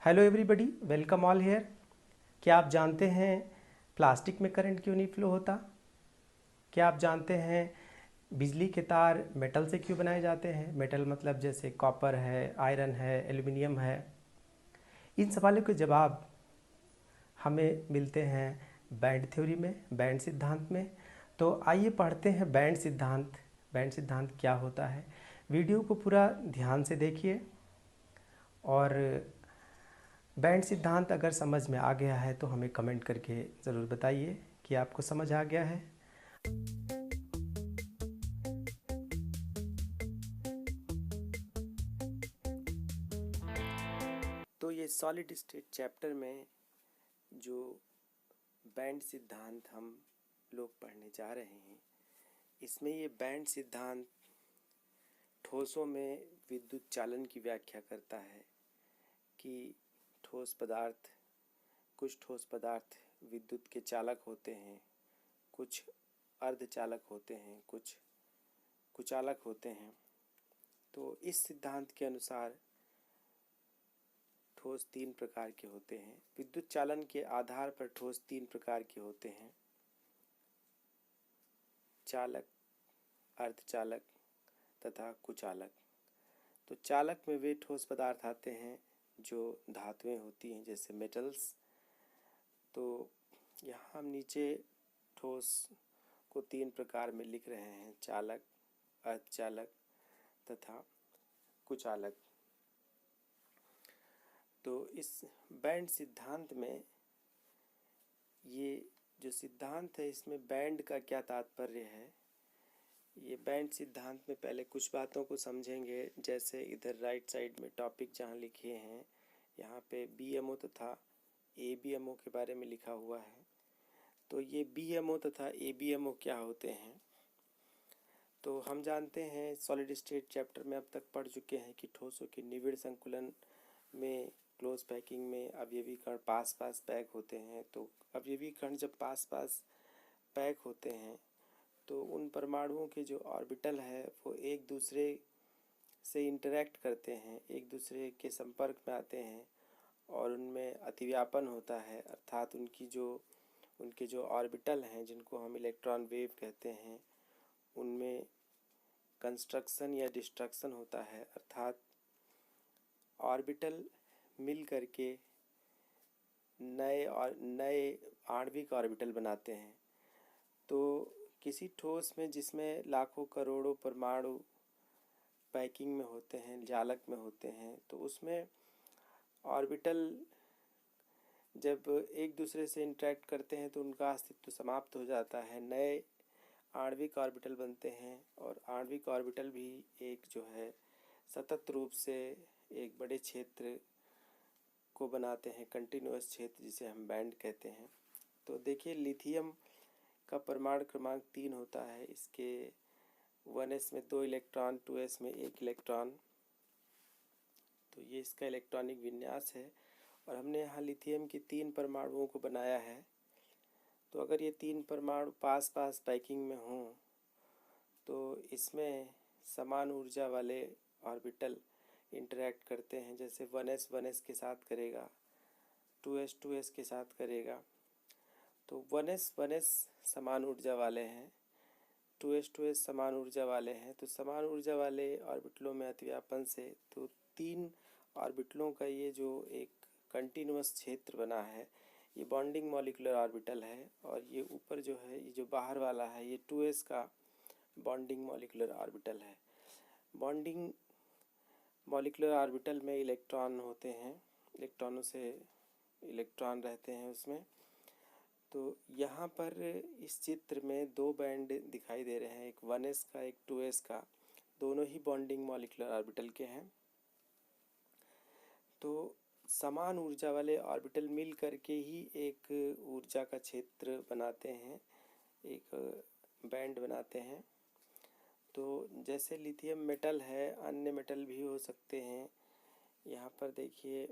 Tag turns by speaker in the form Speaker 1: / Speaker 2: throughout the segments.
Speaker 1: Hello everybody, welcome all here. क्या आप जानते हैं प्लास्टिक में करंट क्यों नहीं फ्लो होता? क्या आप जानते हैं बिजली के तार मेटल से क्यों बनाए जाते हैं? मेटल मतलब जैसे कॉपर है, आयरन है, एल्युमिनियम है। इन सवालों के जवाब हमें मिलते हैं बैंड थ्योरी में, बैंड सिद्धांत में। तो आइए पढ़ते हैं बैंड सिद्धांत। बैंड सिद्धांत क्या होता है? वीडियो को पूरा ध्यान से देखिए और बैंड सिद्धांत अगर समझ में आ गया है तो हमें कमेंट करके ज़रूर बताइए कि आपको समझ आ गया है। तो ये सॉलिड स्टेट चैप्टर में जो बैंड सिद्धांत हम लोग पढ़ने जा रहे हैं, इसमें ये बैंड सिद्धांत ठोसों में विद्युत चालन की व्याख्या करता है कि ठोस पदार्थ कुछ ठोस पदार्थ विद्युत के चालक होते हैं, कुछ अर्धचालक होते हैं, कुछ कुचालक होते हैं। तो इस सिद्धांत के अनुसार ठोस तीन प्रकार के होते हैं। विद्युत चालन के आधार पर ठोस तीन प्रकार के होते हैं: चालक, अर्धचालक तथा कुचालक। तो चालक में वे ठोस पदार्थ आते हैं जो धातुएं होती हैं, जैसे मेटल्स। तो यहाँ हम नीचे ठोस को तीन प्रकार में लिख रहे हैं: चालक, अर्धचालक तथा कुचालक। तो इस बैंड सिद्धांत में ये जो सिद्धांत है, इसमें बैंड का क्या तात्पर्य है, ये बैंड सिद्धांत में पहले कुछ बातों को समझेंगे। जैसे इधर राइट साइड में टॉपिक जहाँ लिखे हैं, यहाँ पे बीएमओ तथा एबीएमओ के बारे में लिखा हुआ है। तो ये बीएमओ तथा एबीएमओ क्या होते हैं? तो हम जानते हैं, सॉलिड स्टेट चैप्टर में अब तक पढ़ चुके हैं कि ठोसों के निविड़ संकुलन में क्लोज पैकिंग में अवयवी कण पास पास पैक होते हैं। तो अवयवी कण जब पास पास पैक होते हैं तो उन परमाणुओं के जो ऑर्बिटल है वो एक दूसरे से इंटरेक्ट करते हैं, एक दूसरे के संपर्क में आते हैं और उनमें अतिव्यापन होता है। अर्थात उनके जो ऑर्बिटल हैं, जिनको हम इलेक्ट्रॉन वेव कहते हैं, उनमें कंस्ट्रक्शन या डिस्ट्रक्शन होता है। अर्थात ऑर्बिटल मिल करके नए आणविक ऑर्बिटल बनाते हैं। तो किसी ठोस में जिसमें लाखों करोड़ों परमाणु पैकिंग में होते हैं, जालक में होते हैं, तो उसमें ऑर्बिटल जब एक दूसरे से इंटरेक्ट करते हैं तो उनका अस्तित्व समाप्त हो जाता है, नए आणविक ऑर्बिटल बनते हैं। और आणविक ऑर्बिटल भी एक जो है सतत रूप से एक बड़े क्षेत्र को बनाते हैं, कंटिन्यूअस क्षेत्र, जिसे हम बैंड कहते हैं। तो देखिए, लिथियम का परमाणु क्रमांक 3 होता है। इसके 1s में 2 इलेक्ट्रॉन, 2s में 1 इलेक्ट्रॉन। तो ये इसका इलेक्ट्रॉनिक विन्यास है और हमने यहाँ लिथियम की 3 परमाणुओं को बनाया है। तो अगर ये 3 परमाणु पास पास पैकिंग में हों तो इसमें समान ऊर्जा वाले ऑर्बिटल इंटरेक्ट करते हैं। जैसे 1s 1s के साथ करेगा, 2s 2s के साथ करेगा। तो 1s 1s समान ऊर्जा वाले हैं, 2s 2s समान ऊर्जा वाले हैं। तो समान ऊर्जा वाले ऑर्बिटलों में अतिव्यापन से तो 3 ऑर्बिटलों का ये जो एक कंटिन्यूअस क्षेत्र बना है, ये बॉन्डिंग मॉलिक्यूलर ऑर्बिटल है। और ये ऊपर जो है, ये जो बाहर वाला है, ये 2s का बॉन्डिंग मॉलिक्यूलर ऑर्बिटल है। बॉन्डिंग मॉलिक्यूलर ऑर्बिटल में इलेक्ट्रॉन होते हैं, इलेक्ट्रॉनों से इलेक्ट्रॉन रहते हैं उसमें। तो यहाँ पर इस चित्र में 2 बैंड दिखाई दे रहे हैं, एक 1s का, एक 2s का। दोनों ही बॉन्डिंग मॉलिक्यूलर ऑर्बिटल के हैं। तो समान ऊर्जा वाले ऑर्बिटल मिल करके ही एक ऊर्जा का क्षेत्र बनाते हैं, एक बैंड बनाते हैं। तो जैसे लिथियम मेटल है, अन्य मेटल भी हो सकते हैं। यहाँ पर देखिए,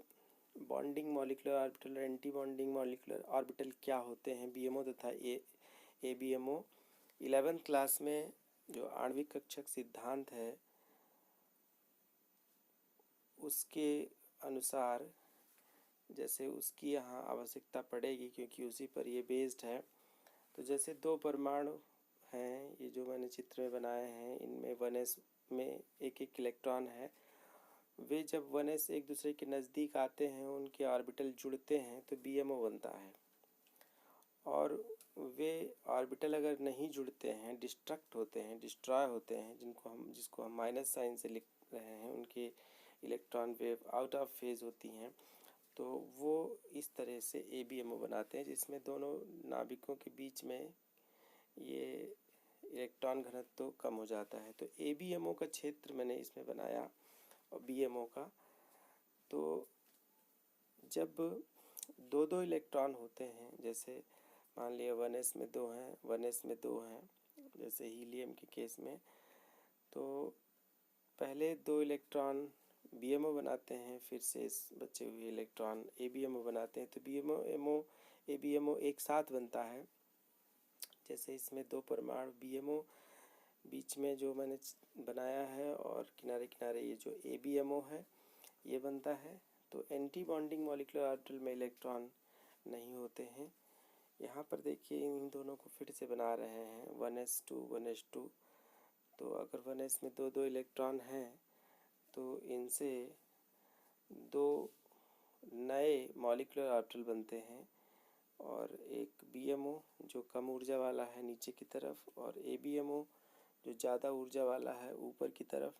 Speaker 1: बॉन्डिंग मॉलिक्यूलर ऑर्बिटल और एंटी बॉन्डिंग मॉलिक्यूलर ऑर्बिटल क्या होते हैं, बीएमओ तथा एबीएमओ। 11th क्लास में जो आणविक कक्षक सिद्धांत है, उसके अनुसार जैसे उसकी यहाँ आवश्यकता पड़ेगी क्योंकि उसी पर ये बेस्ड है। तो जैसे दो परमाणु हैं, ये जो मैंने चित्र में बनाए हैं, इनमें 1s में एक एक इलेक्ट्रॉन है। वे जब 1s एक दूसरे के नज़दीक आते हैं, उनके ऑर्बिटल जुड़ते हैं तो BMO बनता है। और वे ऑर्बिटल अगर नहीं जुड़ते हैं, डिस्ट्रक्ट होते हैं, डिस्ट्रॉय होते हैं, जिसको हम माइनस साइन से लिख रहे हैं, उनके electron wave out of phase होती हैं, तो वो इस तरह से ABMO बनाते हैं, जिसमें दोनों नाभिकों के बीच में ये इलेक्ट्रॉन घनत्व तो कम हो जाता है। तो ABMO का क्षेत्र मैंने इसमें बनाया और BMO का। तो जब दो दो इलेक्ट्रॉन होते हैं, जैसे मान लिया 1s में 2 हैं, 1s में 2 हैं, जैसे हीलियम के केस में, तो पहले 2 इलेक्ट्रॉन BMO बनाते हैं, फिर से बचे हुए इलेक्ट्रॉन ABMO बनाते हैं। तो BMO ABMO एक साथ बनता है। जैसे इसमें 2 परमाणु BMO बीच में जो मैंने बनाया है, और किनारे किनारे ये जो ABMO है ये बनता है। तो एंटी बॉन्डिंग मॉलिक्यूलर ऑर्बिटल में इलेक्ट्रॉन नहीं होते हैं। यहाँ पर देखिए, इन दोनों को फिर से बना रहे हैं, 1s2 1s2। तो अगर 1s में 2 इलेक्ट्रॉन हैं तो इनसे 2 नए मॉलिक्यूलर ऑर्बिटल बनते हैं, और एक BMO जो कम ऊर्जा वाला है नीचे की तरफ, और ABMO जो ज़्यादा ऊर्जा वाला है ऊपर की तरफ।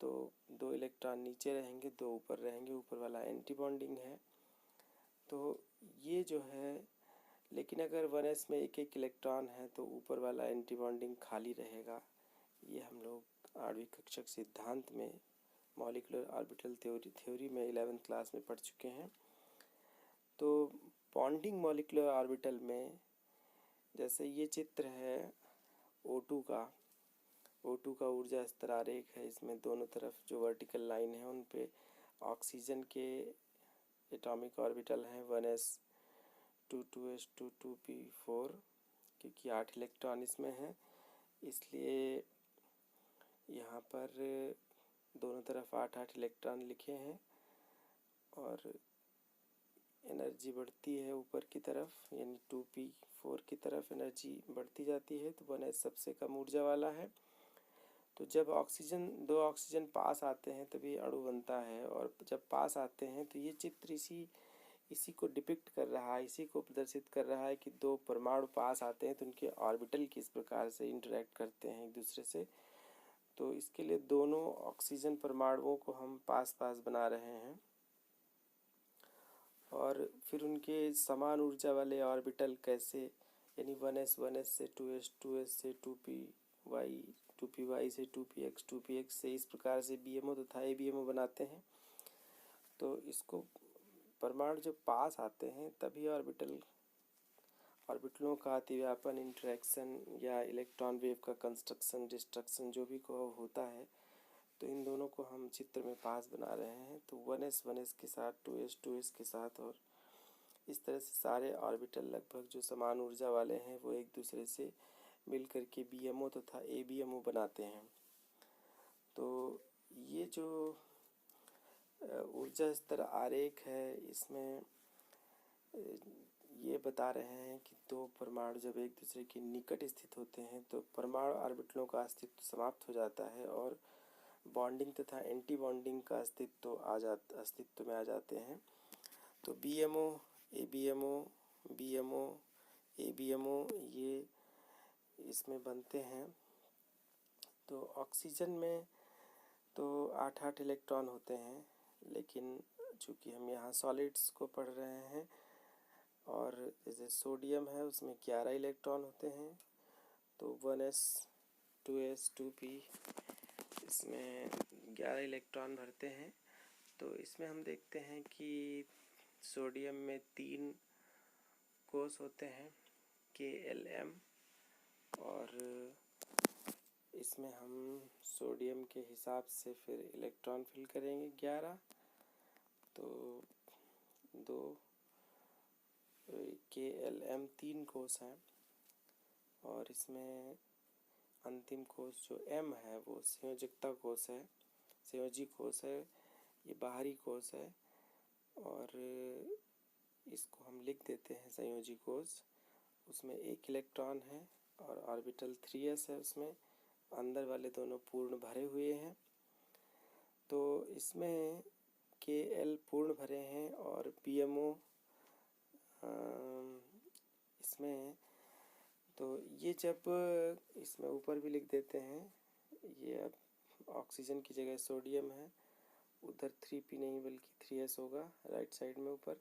Speaker 1: तो 2 इलेक्ट्रॉन नीचे रहेंगे, 2 ऊपर रहेंगे, ऊपर वाला एंटी बॉन्डिंग है। तो ये जो है, लेकिन अगर 1s में एक एक इलेक्ट्रॉन है तो ऊपर वाला एंटी बॉन्डिंग खाली रहेगा। ये हम लोग 8वीं कक्षा के सिद्धांत में मॉलिक्यूलर ऑर्बिटल थ्योरी में 11th क्लास में पढ़ चुके हैं। तो बॉन्डिंग मॉलिक्यूलर ऑर्बिटल में, जैसे ये चित्र है O2 का ऊर्जा स्तर आरेख है। इसमें दोनों तरफ जो वर्टिकल लाइन है उन पे ऑक्सीजन के एटॉमिक ऑर्बिटल हैं 1s 2s 2p4, क्योंकि 8 इलेक्ट्रॉन इसमें हैं, इसलिए यहाँ पर दोनों तरफ 8 इलेक्ट्रॉन लिखे हैं। और एनर्जी बढ़ती है ऊपर की तरफ, यानी 2p4 की तरफ एनर्जी बढ़ती जाती है। तो 1s सबसे कम ऊर्जा वाला है। तो जब दो ऑक्सीजन पास आते हैं तभी अणु बनता है, और जब पास आते हैं तो ये चित्र इसी को डिपिक्ट कर रहा है, इसी को प्रदर्शित कर रहा है कि 2 परमाणु पास आते हैं तो उनके ऑर्बिटल किस प्रकार से इंटरेक्ट करते हैं एक दूसरे से। तो इसके लिए दोनों ऑक्सीजन परमाणुओं को हम पास पास बना रहे हैं, और फिर उनके समान ऊर्जा वाले ऑर्बिटल कैसे, यानी 1s से 2s से 2py से 2px से, इस प्रकार से BMO तथा ABMO बनाते हैं। तो इसको परमाणु जब पास आते हैं तभी ऑर्बिटलों का अतिव्यापन, इंटरेक्शन या इलेक्ट्रॉन वेव का कंस्ट्रक्शन, डिस्ट्रक्शन जो भी को होता है, तो इन दोनों को हम चित्र में पास बना रहे हैं। तो 1s के साथ, 2s के साथ, और इस तरह से सारे ऑर्बिटल लगभग जो समान ऊर्जा वाले हैं वो एक दूसरे से मिल कर के BMO तथा ABMO बनाते हैं। तो ये जो ऊर्जा स्तर आरेख है, इसमें ये बता रहे हैं कि 2 परमाणु जब एक दूसरे के निकट स्थित होते हैं तो परमाणु ऑर्बिटलों का अस्तित्व समाप्त हो जाता है, और बॉन्डिंग तथा एंटी बॉन्डिंग का अस्तित्व में आ जाते हैं। तो BMO ABMO BMO ABMO ये इसमें बनते हैं। तो ऑक्सीजन में तो 8 इलेक्ट्रॉन होते हैं, लेकिन चूँकि हम यहाँ सॉलिड्स को पढ़ रहे हैं, और जैसे सोडियम है उसमें 11 इलेक्ट्रॉन होते हैं। तो 1s 2s 2p इसमें 11 इलेक्ट्रॉन भरते हैं। तो इसमें हम देखते हैं कि सोडियम में 3 कोष होते हैं KLM, और इसमें हम सोडियम के हिसाब से फिर इलेक्ट्रॉन फिल करेंगे 11। तो 2 KLM 3 कोष हैं, और इसमें अंतिम कोष जो M है वो संयोजकता कोष है, संयोजी कोष है, ये बाहरी कोष है। और इसको हम लिख देते हैं संयोजी कोष। उसमें एक इलेक्ट्रॉन है और ऑर्बिटल 3s है, उसमें अंदर वाले दोनों पूर्ण भरे हुए हैं। तो इसमें Kl पूर्ण भरे हैं और PMO इसमें, तो ये जब इसमें ऊपर भी लिख देते हैं, ये अब ऑक्सीजन की जगह सोडियम है, उधर 3p नहीं बल्कि 3s होगा राइट साइड में ऊपर।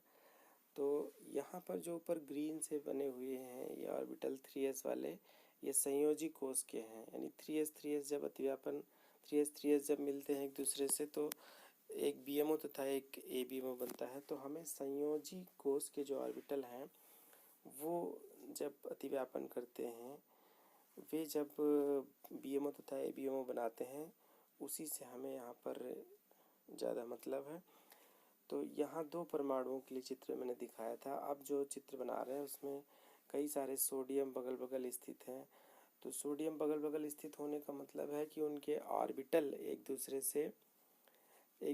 Speaker 1: तो यहाँ पर जो ऊपर ग्रीन से बने हुए हैं ये ऑर्बिटल 3s वाले, ये संयोजी कोष के हैं। यानी 3s जब अतिव्यापन 3s जब मिलते हैं एक दूसरे से तो एक BMO तथा एक ABMO बनता है। तो हमें संयोजी कोष के जो ऑर्बिटल हैं वो जब अतिव्यापन करते हैं, वे जब BMO तथा ABMO बनाते हैं, उसी से हमें यहाँ पर ज़्यादा मतलब है। तो यहाँ दो परमाणुओं के लिए चित्र मैंने दिखाया था। अब जो चित्र बना रहे हैं उसमें कई सारे सोडियम बगल बगल स्थित हैं। तो सोडियम बगल बगल स्थित होने का मतलब है कि उनके ऑर्बिटल एक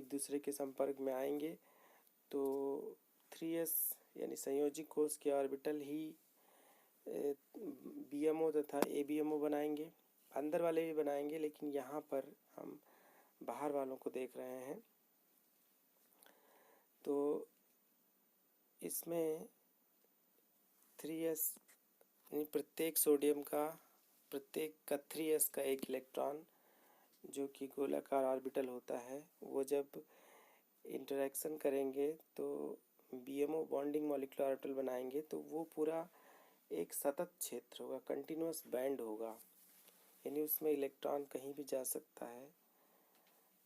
Speaker 1: दूसरे के संपर्क में आएंगे। तो 3s यानी संयोजी कोष के ऑर्बिटल ही BMO तथा ABMO बनाएंगे। अंदर वाले भी बनाएंगे, लेकिन यहाँ पर हम बाहर वालों को देख रहे हैं। तो इसमें 3s यानी प्रत्येक सोडियम का, प्रत्येक का 3s का एक इलेक्ट्रॉन जो कि गोलाकार ऑर्बिटल होता है, वो जब इंटरेक्शन करेंगे तो BMO बॉन्डिंग मॉलिक्यूलर ऑर्बिटल बनाएंगे। तो वो पूरा एक सतत क्षेत्र होगा, कंटिन्यूस बैंड होगा, यानी उसमें इलेक्ट्रॉन कहीं भी जा सकता है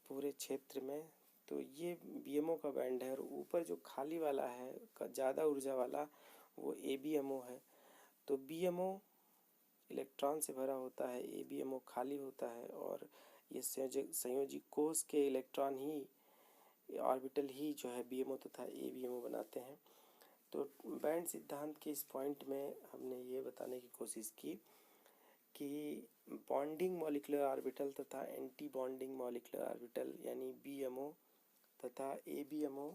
Speaker 1: पूरे क्षेत्र में। तो ये BMO का बैंड है। और ऊपर जो खाली वाला है ज़्यादा ऊर्जा वाला, वो ABMO है। तो BMO इलेक्ट्रॉन से भरा होता है, ABMO खाली होता है। और ये संयोजी कोष के इलेक्ट्रॉन ही, ऑर्बिटल ही जो है BMO तथा ABMO बनाते हैं। तो बैंड सिद्धांत के इस पॉइंट में हमने ये बताने की कोशिश की कि बॉन्डिंग मॉलिक्यूलर ऑर्बिटल तथा एंटी बॉन्डिंग मॉलिक्यूलर ऑर्बिटल यानी BMO तथा ABMO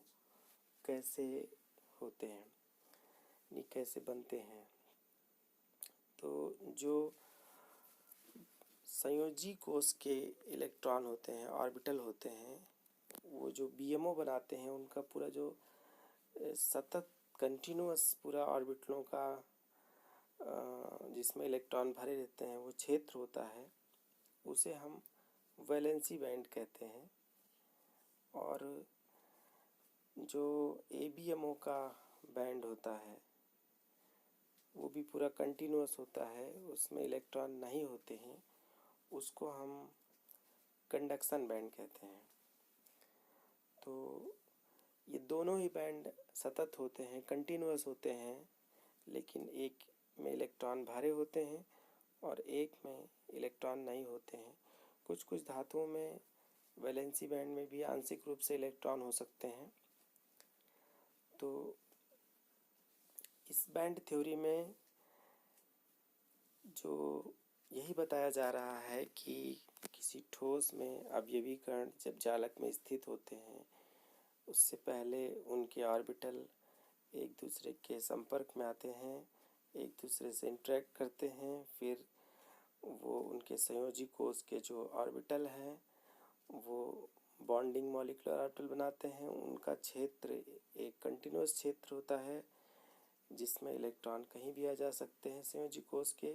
Speaker 1: कैसे होते हैं, यानी कैसे बनते हैं। तो जो संयोजी कोष के इलेक्ट्रॉन होते हैं, ऑर्बिटल होते हैं, वो जो BMO बनाते हैं, उनका पूरा जो सतत कंटिन्यूअस पूरा ऑर्बिटलों का जिसमें इलेक्ट्रॉन भरे रहते हैं वो क्षेत्र होता है, उसे हम वैलेंसी बैंड कहते हैं। और जो ABMO का बैंड होता है वो भी पूरा कंटिन्यूअस होता है, उसमें इलेक्ट्रॉन नहीं होते हैं, उसको हम कंडक्शन बैंड कहते हैं। तो ये दोनों ही बैंड सतत होते हैं, कंटिन्यूअस होते हैं, लेकिन एक में इलेक्ट्रॉन भरे होते हैं और एक में इलेक्ट्रॉन नहीं होते हैं। कुछ कुछ धातुओं में वैलेंसी बैंड में भी आंशिक रूप से इलेक्ट्रॉन हो सकते हैं। तो इस बैंड थ्योरी में जो यही बताया जा रहा है कि किसी ठोस में अवयवीकरण जब जालक में स्थित होते हैं, उससे पहले उनके ऑर्बिटल एक दूसरे के संपर्क में आते हैं, एक दूसरे से इंटरेक्ट करते हैं, फिर वो उनके संयोजी कोष के जो ऑर्बिटल हैं वो बॉन्डिंग मॉलिक्यूलर ऑर्बिटल बनाते हैं। उनका क्षेत्र एक कंटिन्यूअस क्षेत्र होता है जिसमें इलेक्ट्रॉन कहीं भी आ जा सकते हैं संयोजी कोष के।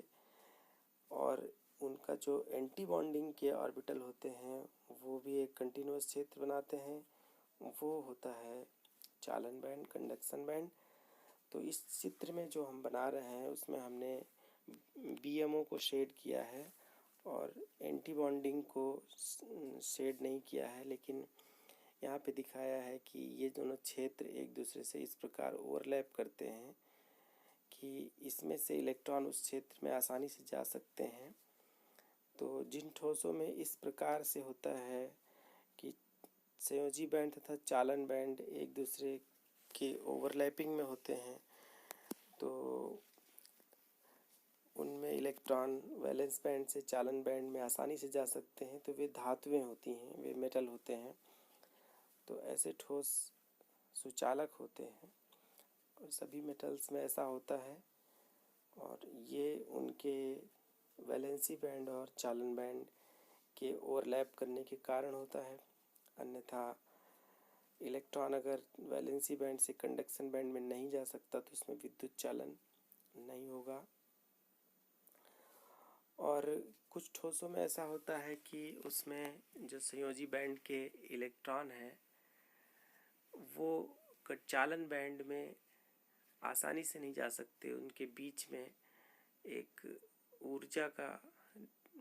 Speaker 1: और उनका जो एंटी बॉन्डिंग के ऑर्बिटल होते हैं वो भी एक कंटिन्यूअस क्षेत्र बनाते हैं, वो होता है चालन बैंड, कंडक्शन बैंड। तो इस चित्र में जो हम बना रहे हैं उसमें हमने BMO को शेड किया है और एंटी बॉन्डिंग को शेड नहीं किया है, लेकिन यहाँ पे दिखाया है कि ये दोनों क्षेत्र एक दूसरे से इस प्रकार ओवरलैप करते हैं कि इसमें से इलेक्ट्रॉन उस क्षेत्र में आसानी से जा सकते हैं। तो जिन ठोसों में इस प्रकार से होता है कि संयोजी बैंड तथा चालन बैंड एक दूसरे के ओवरलैपिंग में होते हैं, तो उनमें इलेक्ट्रॉन वैलेंस बैंड से चालन बैंड में आसानी से जा सकते हैं। तो वे धातुएं होती हैं, वे मेटल होते हैं। तो ऐसे ठोस सुचालक होते हैं, और सभी मेटल्स में ऐसा होता है। और ये उनके वैलेंसी बैंड और चालन बैंड के ओवरलैप करने के कारण होता है। अन्यथा इलेक्ट्रॉन अगर वैलेंसी बैंड से कंडक्शन बैंड में नहीं जा सकता तो उसमें विद्युत चालन नहीं होगा। और कुछ ठोसों में ऐसा होता है कि उसमें जो संयोजी बैंड के इलेक्ट्रॉन हैं वो चालन बैंड में आसानी से नहीं जा सकते। उनके बीच में एक ऊर्जा का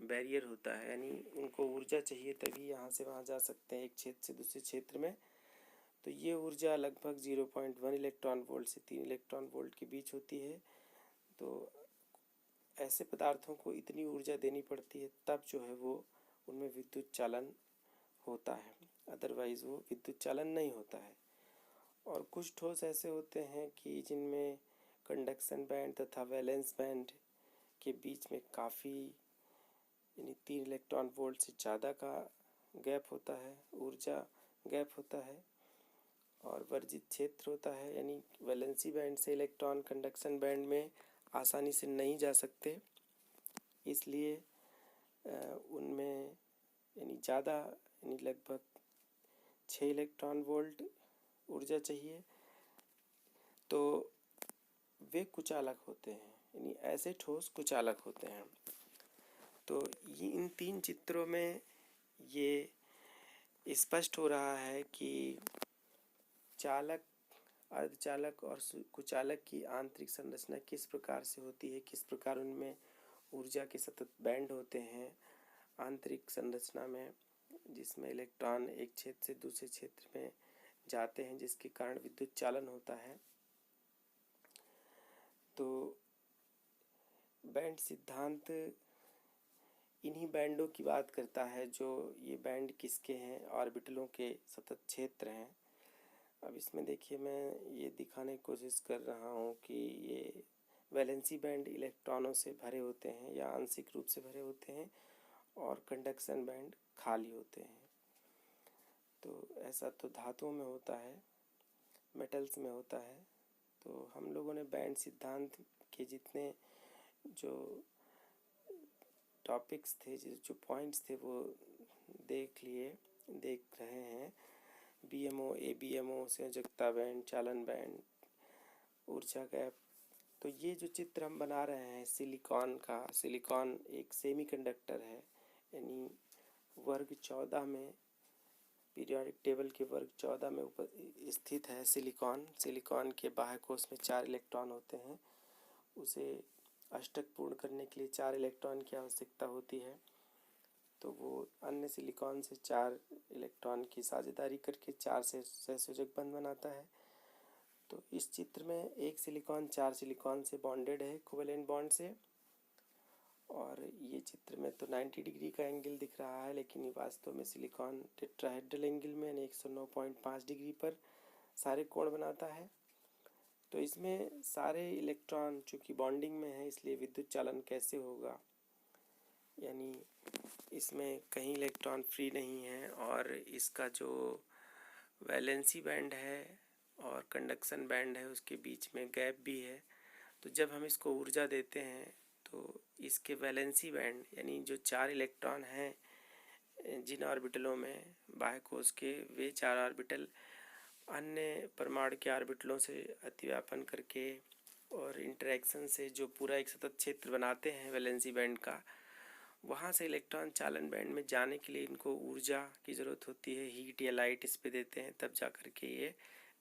Speaker 1: बैरियर होता है, यानी उनको ऊर्जा चाहिए तभी यहाँ से वहाँ जा सकते हैं, एक क्षेत्र से दूसरे क्षेत्र में। तो ये ऊर्जा लगभग 0.1 इलेक्ट्रॉन वोल्ट से 3 इलेक्ट्रॉन वोल्ट के बीच होती है। तो ऐसे पदार्थों को इतनी ऊर्जा देनी पड़ती है तब जो है वो उनमें विद्युत चालन होता है, अदरवाइज़ वो विद्युत चालन नहीं होता है। और कुछ ठोस ऐसे होते हैं कि जिनमें कंडक्शन बैंड तथा वैलेंस बैंड के बीच में काफ़ी, यानी 3 इलेक्ट्रॉन वोल्ट से ज़्यादा का गैप होता है, ऊर्जा गैप होता है। और वर्जित क्षेत्र होता है, यानी वैलेंसी बैंड से इलेक्ट्रॉन कंडक्शन बैंड में आसानी से नहीं जा सकते, इसलिए उनमें यानी ज़्यादा, यानी लगभग 6 इलेक्ट्रॉन वोल्ट ऊर्जा चाहिए, तो वे कुचालक होते हैं, यानी ऐसे ठोस कुचालक होते हैं। तो ये इन 3 चित्रों में ये स्पष्ट हो रहा है कि चालक, अर्धचालक और कुचालक की आंतरिक संरचना किस प्रकार से होती है, किस प्रकार उनमें ऊर्जा के सतत बैंड होते हैं आंतरिक संरचना में, जिसमें इलेक्ट्रॉन एक क्षेत्र से दूसरे क्षेत्र में जाते हैं, जिसके कारण विद्युत चालन होता है। तो बैंड सिद्धांत इन्हीं बैंडों की बात करता है, जो ये बैंड किसके हैं, ऑर्बिटलों के सतत क्षेत्र हैं। अब इसमें देखिए मैं ये दिखाने की कोशिश कर रहा हूँ कि ये वैलेंसी बैंड इलेक्ट्रॉनों से भरे होते हैं या आंशिक रूप से भरे होते हैं, और कंडक्शन बैंड खाली होते हैं। तो ऐसा तो धातुओं में होता है, मेटल्स में होता है। तो हम लोगों ने बैंड सिद्धांत के जितने जो टॉपिक्स थे, जो पॉइंट्स थे, वो देख रहे हैं। BMO, ABMO, संयोजकता बैंड, चालन बैंड, ऊर्जा गैप। तो ये जो चित्र हम बना रहे हैं सिलिकॉन का, सिलिकॉन एक सेमीकंडक्टर है, यानी वर्ग 14 में, पीरियोडिक टेबल के वर्ग 14 में ऊपर स्थित है सिलिकॉन। सिलिकॉन के बाह्य कोश में 4 इलेक्ट्रॉन होते हैं। उसे अष्टक पूर्ण करने के लिए 4 इलेक्ट्रॉन की आवश्यकता होती है। तो वो अन्य सिलिकॉन से 4 इलेक्ट्रॉन की साझेदारी करके 4 से सहसंयोजक बंध बनाता है। तो इस चित्र में एक सिलिकॉन 4 सिलिकॉन से बॉन्डेड है कोवेलेंट बॉन्ड से, और ये चित्र में तो 90 डिग्री का एंगल दिख रहा है, लेकिन ये वास्तव में सिलिकॉन टेट्राहेड्रल एंगल में 109.5 डिग्री पर सारे कोण बनाता है। तो इसमें सारे इलेक्ट्रॉन चूँकि बॉन्डिंग में है, इसलिए विद्युत चालन कैसे होगा, यानी इसमें कहीं इलेक्ट्रॉन फ्री नहीं है, और इसका जो वैलेंसी बैंड है और कंडक्शन बैंड है उसके बीच में गैप भी है। तो जब हम इसको ऊर्जा देते हैं तो इसके वैलेंसी बैंड, यानी जो 4 इलेक्ट्रॉन हैं जिन ऑर्बिटलों में बाह्य कोश के, वे 4 ऑर्बिटल अन्य परमाणु के ऑर्बिटलों से अतिव्यापन करके और इंटरेक्शन से जो पूरा एक सतत क्षेत्र बनाते हैं वैलेंसी बैंड का, वहाँ से इलेक्ट्रॉन चालन बैंड में जाने के लिए इनको ऊर्जा की ज़रूरत होती है, हीट या लाइट इस पे देते हैं, तब जा कर के ये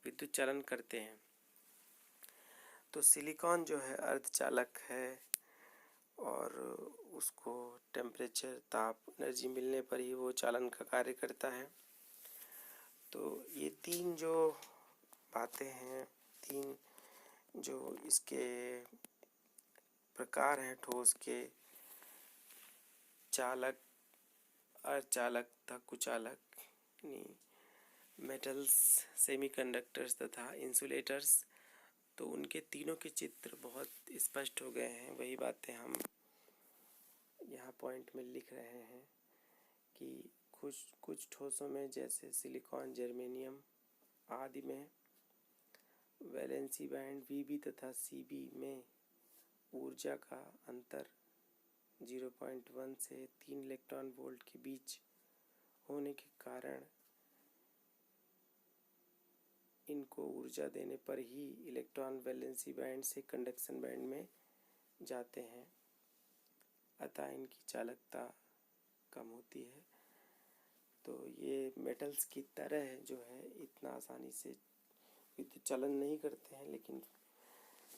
Speaker 1: विद्युत चालन करते हैं। तो सिलिकॉन जो है अर्धचालक है, और उसको टेम्परेचर, ताप, एनर्जी मिलने पर ही वो चालन का कार्य करता है। तो ये 3 जो बातें हैं, 3 जो इसके प्रकार हैं ठोस के, चालक, अर्धचालक तथा कुचालक, यानी मेटल्स, सेमीकंडक्टर्स तथा इंसुलेटर्स, तो उनके तीनों के चित्र बहुत स्पष्ट हो गए हैं। वही बातें हम यहाँ पॉइंट में लिख रहे हैं कि कुछ ठोसों में, जैसे सिलिकॉन, जर्मेनियम आदि में वैलेंसी बैंड Vb तथा Cb में ऊर्जा का अंतर 0.1 से 3 इलेक्ट्रॉन वोल्ट के बीच होने के कारण इनको ऊर्जा देने पर ही इलेक्ट्रॉन वैलेंसी बैंड से कंडक्शन बैंड में जाते हैं, अतः इनकी चालकता कम होती है। तो ये मेटल्स की तरह जो है इतना आसानी से विद्युत चालन नहीं करते हैं, लेकिन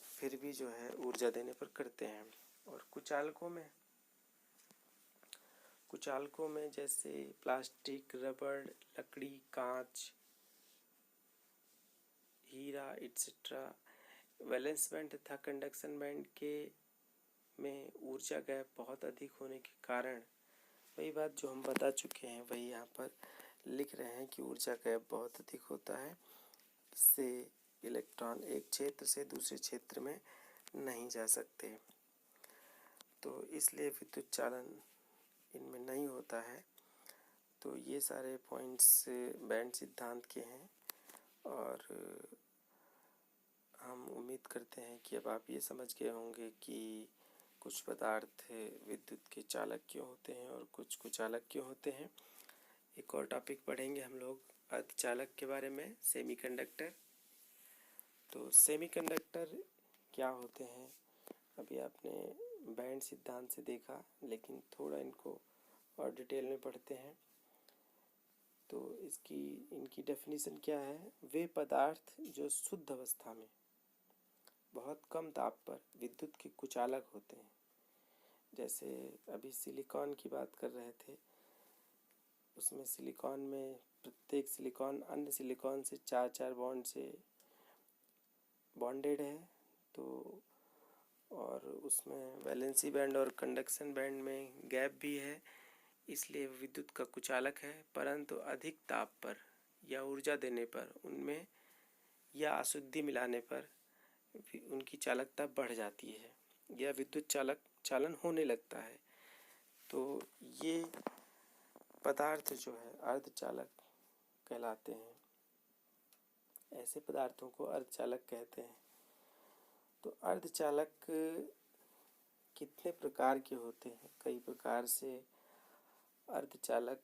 Speaker 1: फिर भी जो है ऊर्जा देने पर करते हैं। और कुचालकों में जैसे प्लास्टिक, रबड़, लकड़ी, कांच, हीरा एटसेट्रा, वैलेंस बैंड तथा कंडक्शन बैंड के में ऊर्जा गैप बहुत अधिक होने के कारण वही बात जो हम बता चुके हैं वही यहाँ पर लिख रहे हैं कि ऊर्जा गैप बहुत अधिक होता है, इससे इलेक्ट्रॉन एक क्षेत्र से दूसरे क्षेत्र में नहीं जा सकते। तो इसलिए विद्युत चालन इनमें नहीं होता है। तो ये सारे पॉइंट्स बैंड सिद्धांत के हैं और हम उम्मीद करते हैं कि अब आप ये समझ गए होंगे कि कुछ पदार्थ विद्युत के चालक क्यों होते हैं और कुछ कुचालक क्यों होते हैं। एक और टॉपिक पढ़ेंगे हम लोग अर्धचालक के बारे में, सेमीकंडक्टर। तो सेमीकंडक्टर क्या होते हैं अभी आपने बैंड सिद्धांत से देखा, लेकिन थोड़ा इनको और डिटेल में पढ़ते हैं। तो इनकी डेफिनेशन क्या है? वे पदार्थ जो शुद्ध अवस्था में बहुत कम ताप पर विद्युत के कुचालक होते हैं। जैसे अभी सिलिकॉन की बात कर रहे थे, उसमें सिलिकॉन में प्रत्येक सिलिकॉन अन्य सिलिकॉन से 4 बॉन्ड से बॉन्डेड है। तो और उसमें वैलेंसी बैंड और कंडक्शन बैंड में गैप भी है, इसलिए विद्युत का कुचालक है। परंतु अधिक ताप पर या ऊर्जा देने पर उनमें या अशुद्धि मिलाने पर उनकी चालकता बढ़ जाती है या विद्युत चालन होने लगता है। तो ये पदार्थ जो है अर्धचालक कहलाते हैं। ऐसे पदार्थों को अर्धचालक कहते हैं। तो अर्धचालक कितने प्रकार के होते हैं? कई प्रकार से अर्धचालक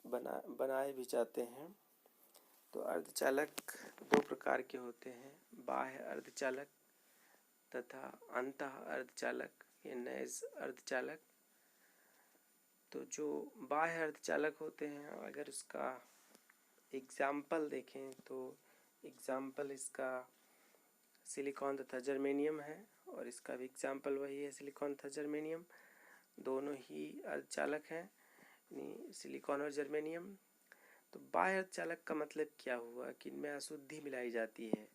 Speaker 1: बनाए भी जाते हैं। तो अर्धचालक 2 प्रकार के होते हैं, बाह्य अर्धचालक तथा अंतः अर्धचालक या नैज अर्धचालक। तो जो बाह्य अर्धचालक होते हैं, अगर उसका एग्जाम्पल देखें तो एग्जाम्पल इसका सिलिकॉन तथा जर्मेनियम है, और इसका भी एग्जाम्पल वही है, सिलिकॉन तथा जर्मेनियम दोनों ही अर्धचालक हैं, सिलिकॉन और जर्मेनियम। तो बाह्य अर्धचालक का मतलब क्या हुआ कि इनमें अशुद्धि मिलाई जाती है।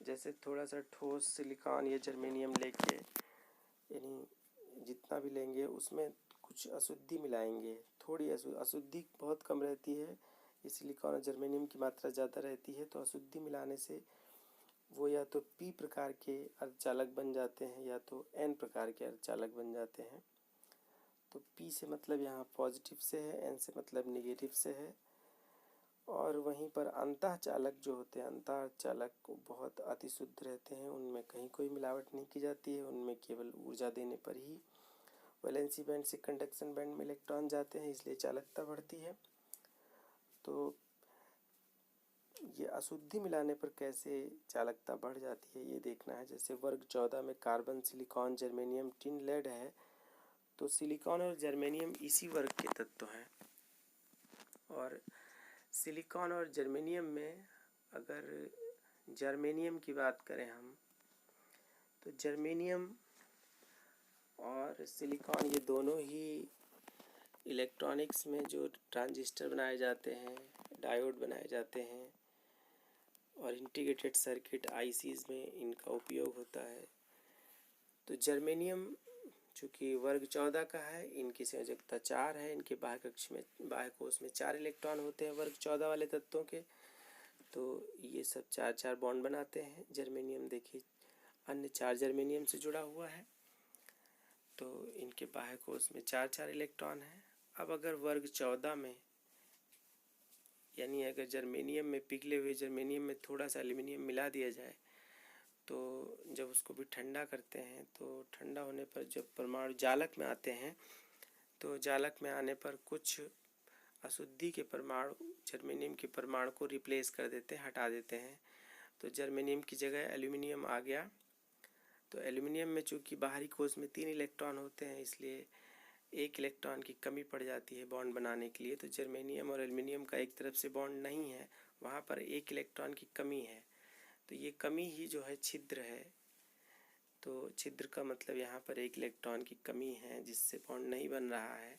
Speaker 1: जैसे थोड़ा सा ठोस सिलिकॉन या जर्मेनियम लेके, यानी जितना भी लेंगे उसमें कुछ अशुद्धि मिलाएंगे, थोड़ी अशुद्धि बहुत कम रहती है, ये सिलिकॉन और जर्मेनियम की मात्रा ज़्यादा रहती है। तो अशुद्धि मिलाने से वो या तो P प्रकार के अर्धचालक बन जाते हैं या तो N प्रकार के अर्धचालक बन जाते हैं। तो P से मतलब यहाँ पॉजिटिव से है, N से मतलब निगेटिव से है। और वहीं पर अंतःचालक जो होते हैं, अंतःचालक बहुत अति शुद्ध रहते हैं, उनमें कहीं कोई मिलावट नहीं की जाती है, उनमें केवल ऊर्जा देने पर ही वैलेंसी बैंड से कंडक्शन बैंड में इलेक्ट्रॉन जाते हैं, इसलिए चालकता बढ़ती है। तो ये अशुद्धि मिलाने पर कैसे चालकता बढ़ जाती है ये देखना है। जैसे वर्ग 14 में carbon, silicon, germanium, tin, lead है। तो सिलिकॉन और जर्मेनियम इसी वर्ग के तत्व हैं, और सिलिकॉन और जर्मेनियम में अगर जर्मेनियम की बात करें हम, तो जर्मेनियम और सिलिकॉन ये दोनों ही इलेक्ट्रॉनिक्स में जो ट्रांजिस्टर बनाए जाते हैं, डायोड बनाए जाते हैं और इंटीग्रेटेड सर्किट आईसीज में इनका उपयोग होता है। तो जर्मेनियम चूँकि वर्ग 14 का है, इनकी संयोजकता 4 है, इनके बाह्य कोश में 4 इलेक्ट्रॉन होते हैं वर्ग 14 वाले तत्वों के। तो ये सब 4 बॉन्ड बनाते हैं। जर्मेनियम देखिए अन्य 4 जर्मेनियम से जुड़ा हुआ है, तो इनके बाह्य कोश में 4 इलेक्ट्रॉन हैं। अब अगर वर्ग 14 में यानी अगर जर्मेनियम में, पिघले हुए जर्मेनियम में थोड़ा सा एल्युमिनियम मिला दिया जाए तो जब उसको भी ठंडा करते हैं तो ठंडा होने पर जब परमाणु जालक में आते हैं तो जालक में आने पर कुछ अशुद्धि के परमाणु जर्मेनियम के परमाणु को रिप्लेस कर देते हैं, हटा देते हैं। तो जर्मेनियम की जगह एल्युमिनियम आ गया। तो एल्युमिनियम में चूँकि बाहरी कोश में 3 इलेक्ट्रॉन होते हैं, इसलिए 1 इलेक्ट्रॉन की कमी पड़ जाती है बॉन्ड बनाने के लिए। तो जर्मेनियम और एल्युमिनियम का एक तरफ से बॉन्ड नहीं है, वहाँ पर 1 इलेक्ट्रॉन की कमी है। तो ये कमी ही जो है छिद्र है। तो छिद्र का मतलब यहाँ पर 1 इलेक्ट्रॉन की कमी है जिससे बॉन्ड नहीं बन रहा है।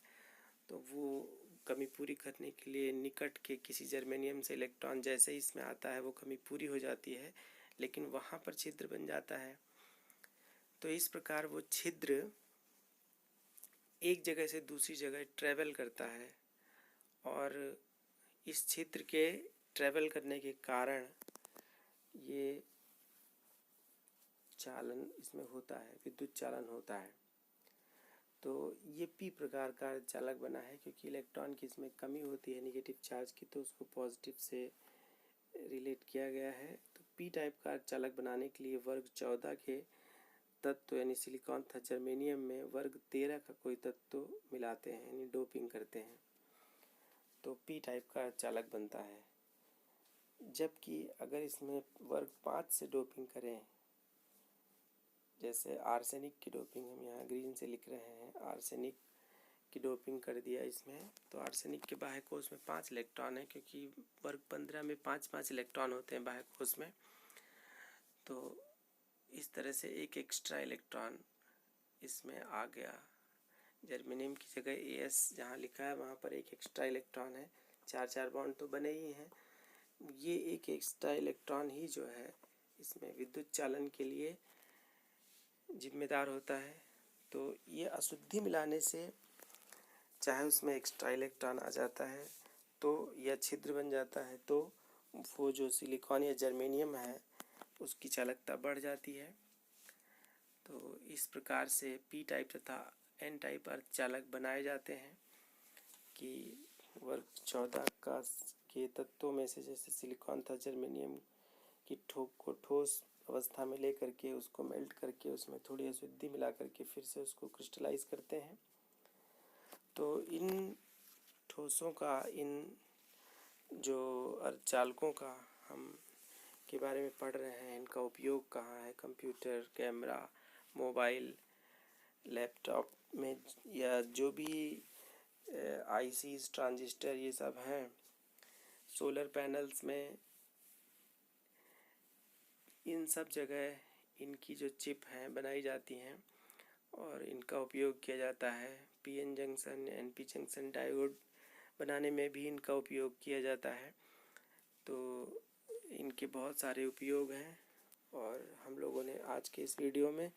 Speaker 1: तो वो कमी पूरी करने के लिए निकट के किसी जर्मेनियम से इलेक्ट्रॉन जैसे ही इसमें आता है वो कमी पूरी हो जाती है, लेकिन वहाँ पर छिद्र बन जाता है। तो इस प्रकार वो छिद्र एक जगह से दूसरी जगह ट्रैवल करता है और इस छिद्र के ट्रैवल करने के कारण ये चालन इसमें होता है, विद्युत चालन होता है। तो ये पी प्रकार का चालक बना है क्योंकि इलेक्ट्रॉन की इसमें कमी होती है नेगेटिव चार्ज की, तो उसको पॉजिटिव से रिलेट किया गया है। तो पी टाइप का चालक बनाने के लिए वर्ग 14 के तत्व यानी सिलिकॉन तथा जर्मेनियम में वर्ग 13 का कोई तत्व मिलाते हैं यानी डोपिंग करते हैं, तो पी टाइप का चालक बनता है। जबकि अगर इसमें वर्ग 5 से डोपिंग करें, जैसे आर्सेनिक की डोपिंग हम यहाँ ग्रीन से लिख रहे हैं, आर्सेनिक की डोपिंग कर दिया इसमें, तो आर्सेनिक के बाह्य कोश में 5 इलेक्ट्रॉन है क्योंकि वर्ग 15 में 5-5 इलेक्ट्रॉन होते हैं बाह्य कोश में। तो इस तरह से एक एक्स्ट्रा इलेक्ट्रॉन इसमें आ गया। जर्मेनियम की जगह AS जहाँ लिखा है वहाँ पर एक एक्स्ट्रा इलेक्ट्रॉन है। 4-4 बॉन्ड तो बने ही हैं, ये एक एक्स्ट्रा इलेक्ट्रॉन ही जो है इसमें विद्युत चालन के लिए जिम्मेदार होता है। तो ये अशुद्धि मिलाने से चाहे उसमें एक्स्ट्रा इलेक्ट्रॉन आ जाता है तो यह छिद्र बन जाता है, तो वो जो सिलिकॉन या जर्मेनियम है उसकी चालकता बढ़ जाती है। तो इस प्रकार से पी टाइप तथा एन टाइप अर्धचालक बनाए जाते हैं कि वर्ग 14 का के तत्वों में से जैसे सिलिकॉन था जर्मेनियम की ठोस अवस्था में ले करके उसको मेल्ट करके उसमें थोड़ी अशुद्धि मिला करके फिर से उसको क्रिस्टलाइज करते हैं। तो इन ठोसों का, इन जो अर्धचालकों का हम के बारे में पढ़ रहे हैं, इनका उपयोग कहाँ है, कंप्यूटर, कैमरा, मोबाइल, लैपटॉप में या जो भी आईसीज, ट्रांजिस्टर ये सब हैं, सोलर पैनल्स में, इन सब जगह इनकी जो चिप हैं बनाई जाती हैं और इनका उपयोग किया जाता है। PN junction, NP junction diode बनाने में भी इनका उपयोग किया जाता है। तो इनके बहुत सारे उपयोग हैं और हम लोगों ने आज के इस वीडियो में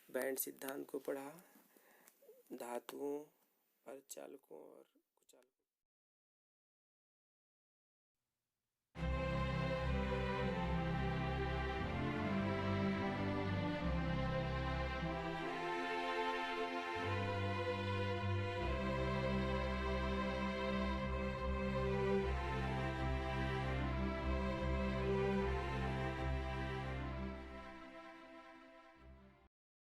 Speaker 1: बैंड सिद्धांत को पढ़ा, धातुओं, अर्धचालकों और कुचालकों।